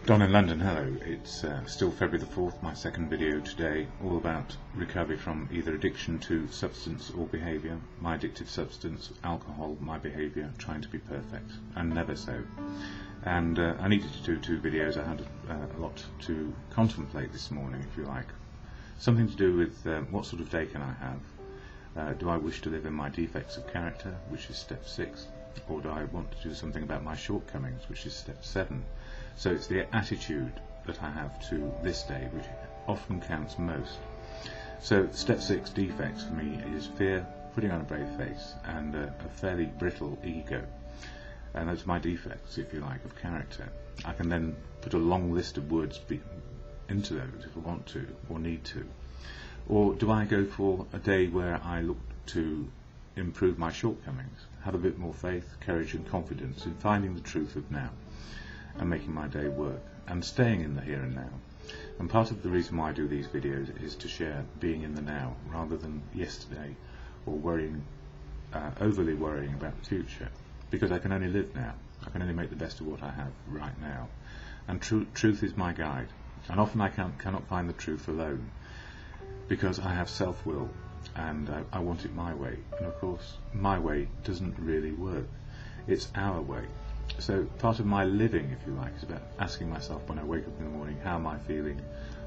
Don in London, hello. It's still February the 4th, my second video today, all about recovery from either addiction to substance or behaviour. My addictive substance, alcohol, my behaviour, trying to be perfect, and never so. And I needed to do two videos. I had a lot to contemplate this morning, if you like. Something to do with what sort of day can I have? Do I wish to live in my defects of character, which is step 6, or do I want to do something about my shortcomings, which is step 7? So it's the attitude that I have to this day which often counts most. So step 6, defects, for me is fear, putting on a brave face, and a fairly brittle ego. And those are my defects, if you like, of character. I can then put a long list of words into those if I want to or need to. Or do I go for a day where I look to improve my shortcomings, have a bit more faith, courage and confidence in finding the truth of now and making my day work and staying in the here and now? And part of the reason why I do these videos is to share being in the now rather than yesterday or overly worrying about the future, because I can only live now. I can only make the best of what I have right now, and truth is my guide. And often I cannot find the truth alone because I have self-will and I want it my way, and of course my way doesn't really work. It's our way. So part of my living, if you like, is about asking myself when I wake up in the morning, how am I feeling,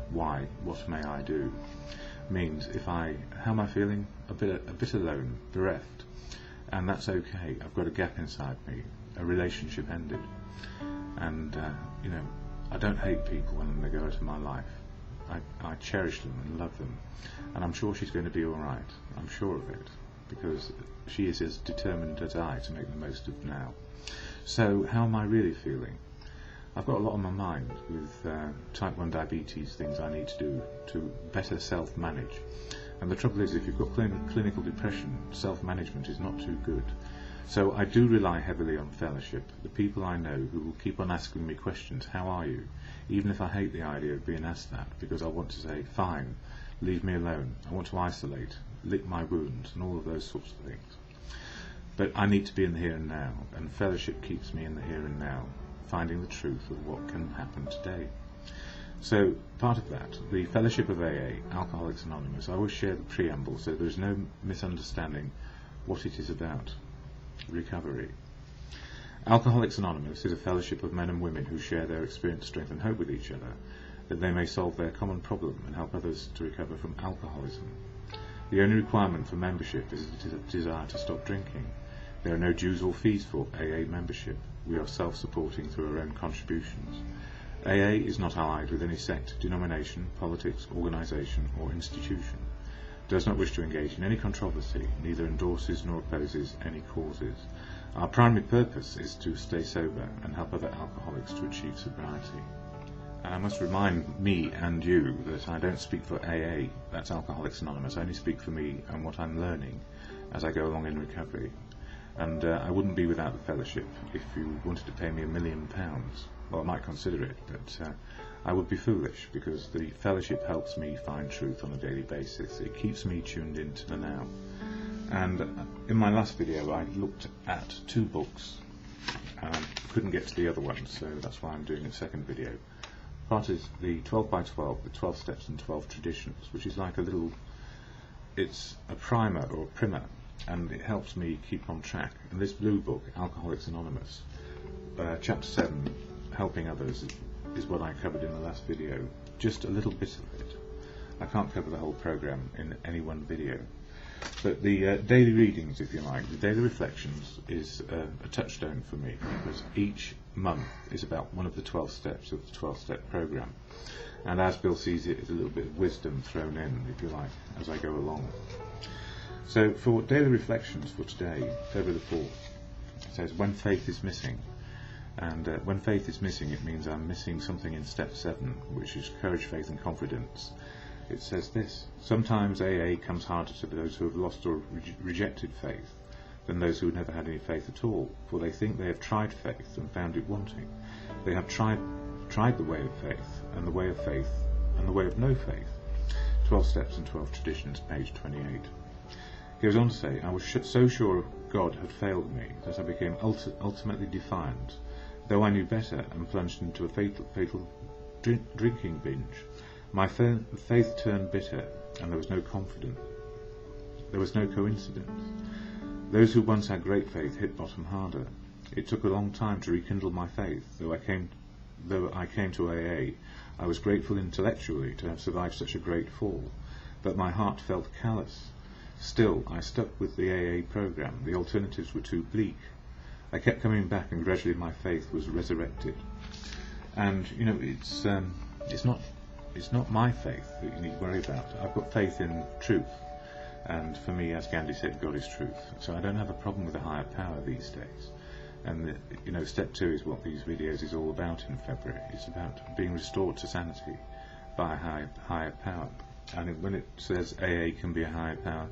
why, what may I do? Means how am I feeling? A bit alone, bereft, and that's okay. I've got a gap inside me, a relationship ended, and I don't hate people when they go out of my life. I cherish them and love them, and I'm sure she's going to be alright. I'm sure of it, because she is as determined as I to make the most of now. So how am I really feeling? I've got a lot on my mind with type 1 diabetes, things I need to do to better self-manage. And the trouble is, if you've got clinical depression, self-management is not too good. So I do rely heavily on fellowship, the people I know who will keep on asking me questions, how are you? Even if I hate the idea of being asked that, because I want to say, fine, leave me alone, I want to isolate, lick my wounds, and all of those sorts of things. But I need to be in the here and now, and fellowship keeps me in the here and now, finding the truth of what can happen today. So part of that, the Fellowship of AA, Alcoholics Anonymous, I always share the preamble so there is no misunderstanding what it is about. Recovery. Alcoholics Anonymous is a fellowship of men and women who share their experience, strength and hope with each other, that they may solve their common problem and help others to recover from alcoholism. The only requirement for membership is a desire to stop drinking. There are no dues or fees for AA membership. We are self-supporting through our own contributions. AA is not allied with any sect, denomination, politics, organisation or institution. Does not wish to engage in any controversy, neither endorses nor opposes any causes. Our primary purpose is to stay sober and help other alcoholics to achieve sobriety. And I must remind me and you that I don't speak for AA, that's Alcoholics Anonymous. I only speak for me and what I'm learning as I go along in recovery. And I wouldn't be without the fellowship if you wanted to pay me £1 million. Well, I might consider it, but I would be foolish, because the fellowship helps me find truth on a daily basis. It keeps me tuned into the now. And in my last video I looked at 2 books. Couldn't get to the other one, so that's why I'm doing a second video. Part is the 12 by 12, the 12 steps and 12 traditions, which is like it's a primer or a primer, and it helps me keep on track. And this blue book, Alcoholics Anonymous, chapter 7, helping others, is what I covered in the last video, just a little bit of it. I can't cover the whole program in any one video. But the daily readings, if you like, the daily reflections is a touchstone for me, because each month is about one of the 12 steps of the 12-step program. And as Bill sees it, it's a little bit of wisdom thrown in, if you like, as I go along. So for daily reflections for today, February the 4th, it says, when faith is missing. And when faith is missing, it means I'm missing something in step 7, which is courage, faith and confidence. It says this: sometimes AA comes harder to those who have lost or rejected faith than those who have never had any faith at all, for they think they have tried faith and found it wanting. They have tried the way of faith, and the way of faith, and the way of no faith. 12 Steps and 12 Traditions, page 28. He goes on to say, I was so sure God had failed me that I became ultimately defiant, though I knew better and plunged into a fatal drinking binge. My faith turned bitter, and there was no confidence. There was no coincidence. Those who once had great faith hit bottom harder. It took a long time to rekindle my faith. Though I came to AA, I was grateful intellectually to have survived such a great fall, but my heart felt callous. Still, I stuck with the AA program. The alternatives were too bleak. I kept coming back, and gradually my faith was resurrected. And it's not my faith that you need to worry about. I've got faith in truth, and for me, as Gandhi said, God is truth. So I don't have a problem with a higher power these days. And step 2 is what these videos is all about in February. It's about being restored to sanity by a higher power. And when it says AA can be a higher power,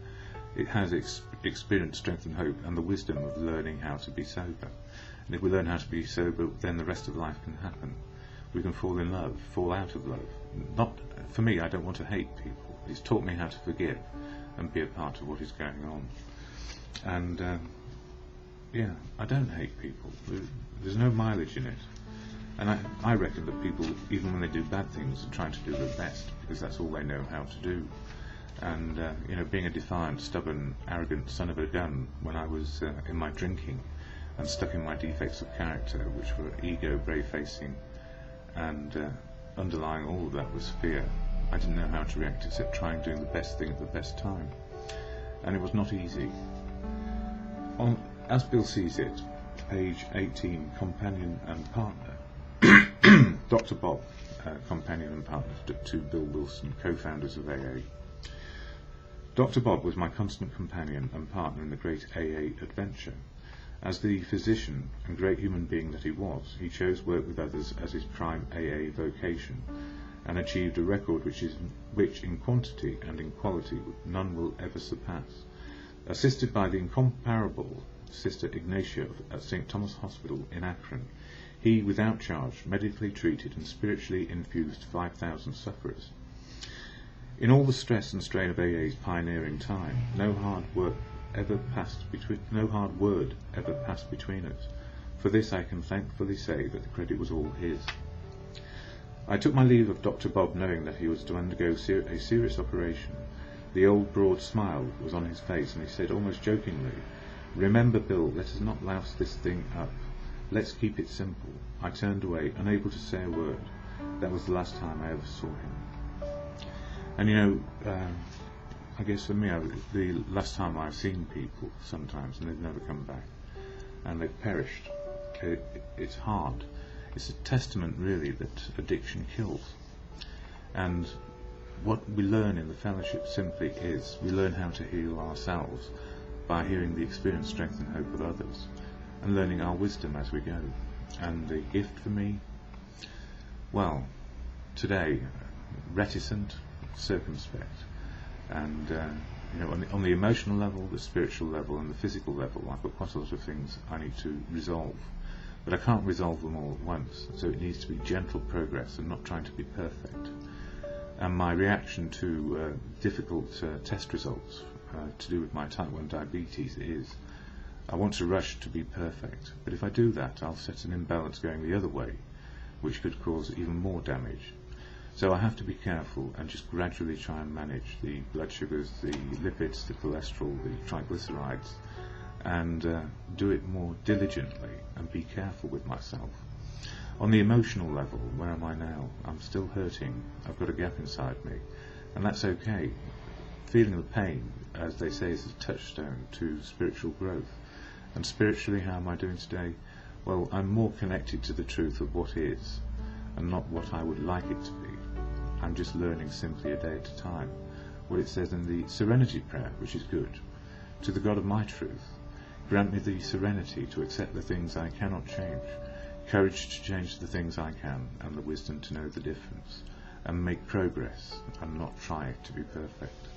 it has experience, strength and hope, and the wisdom of learning how to be sober. And if we learn how to be sober, then the rest of life can happen. We can fall in love, fall out of love. Not for me, I don't want to hate people. It's taught me how to forgive and be a part of what is going on. And I don't hate people. There's no mileage in it. And I reckon that people, even when they do bad things, are trying to do their best, because that's all they know how to do. And being a defiant, stubborn, arrogant son of a gun when I was in my drinking and stuck in my defects of character, which were ego, brave-facing, and underlying all of that was fear. I didn't know how to react except trying doing the best thing at the best time. And it was not easy. As Bill sees it, page 18, companion and partner. Dr. Bob, companion and partner to Bill Wilson, co-founders of AA. Dr. Bob was my constant companion and partner in the great AA adventure. As the physician and great human being that he was, he chose work with others as his prime AA vocation, and achieved a record which in quantity and in quality none will ever surpass. Assisted by the incomparable Sister Ignatia at St. Thomas Hospital in Akron, he, without charge, medically treated and spiritually infused 5,000 sufferers. In all the stress and strain of AA's pioneering time, no hard word ever passed between us. For this I can thankfully say that the credit was all his. I took my leave of Dr. Bob knowing that he was to undergo a serious operation. The old broad smile was on his face, and he said almost jokingly, "Remember, Bill, let us not louse this thing up. Let's keep it simple." I turned away, unable to say a word. That was the last time I ever saw him. And I guess for me, the last time I've seen people sometimes, and they've never come back, and they've perished. It's hard. It's a testament, really, that addiction kills. And what we learn in the fellowship simply is, we learn how to heal ourselves by hearing the experience, strength and hope of others, and learning our wisdom as we go. And the gift for me, well, today, reticent, circumspect, and on the emotional level, the spiritual level and the physical level, I've got quite a lot of things I need to resolve, but I can't resolve them all at once, so it needs to be gentle progress and not trying to be perfect. And my reaction to difficult test results to do with my type 1 diabetes is, I want to rush to be perfect, but if I do that, I'll set an imbalance going the other way, which could cause even more damage. So I have to be careful and just gradually try and manage the blood sugars, the lipids, the cholesterol, the triglycerides, and do it more diligently and be careful with myself. On the emotional level, where am I now? I'm still hurting. I've got a gap inside me, and that's okay. Feeling the pain, as they say, is a touchstone to spiritual growth. And spiritually, how am I doing today? Well, I'm more connected to the truth of what is, and not what I would like it to be. I'm just learning simply a day at a time. What it says in the Serenity Prayer, which is good. To the God of my truth, grant me the serenity to accept the things I cannot change, courage to change the things I can, and the wisdom to know the difference, and make progress, and not try to be perfect.